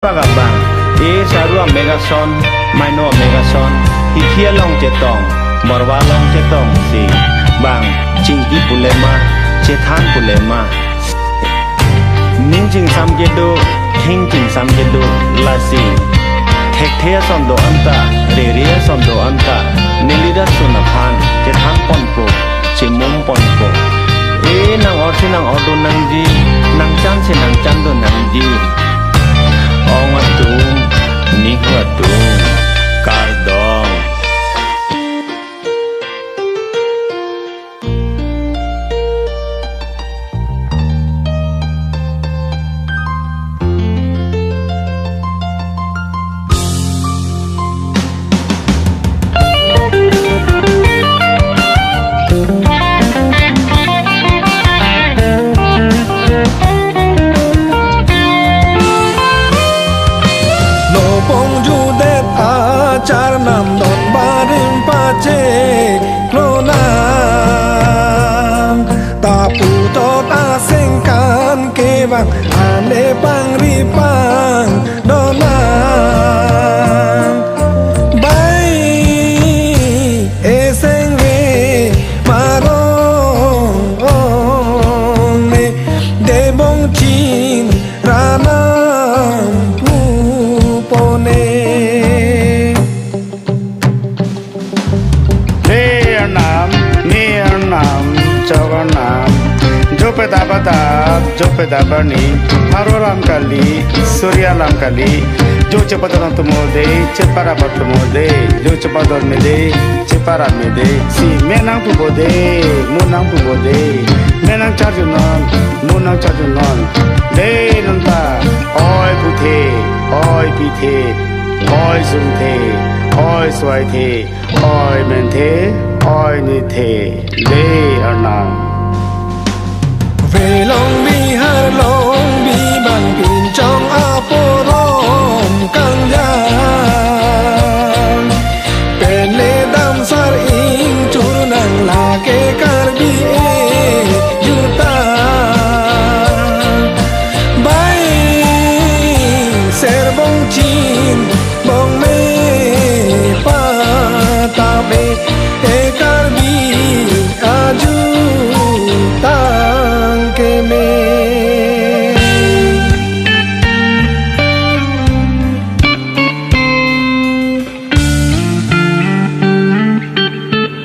Pagabang, sarua megason, maino megason, hikia long cetong, morwa long cetong si, bang, cingki pulema, cetan pulema. Ningjing samgedo, hingjing samgedo, lasi. Thekthea sondo anta, reria sondo anta, nilida sunapan, cetan ponpo, cimum ponpo. Nang orsi nang ordo nangji, nang chan se nang chando nangji. Ong atung, niku atung, kardong. Char nam don barim pace klonan tapu tot asengkan kewang ane pangripang donan bai eseng re marong ne debong chin ranam pupone. Jawanam, Jopedabadab, Jopedabani, Haroram Kali, Suryalam Kali, Jochapadan Tumode, Cheparapat Tumode, Jochapadan Mede, Cheparat Mede, Si Menang Pubode, Munang Pubode, Menang Chajunon, Munang Chajunon, De Nanta, Oi Pute, Oi Pite, Oi Sunte, Oi Swaite, Oi Mente, Oi Nite, Le Arnam. Velong bihar lo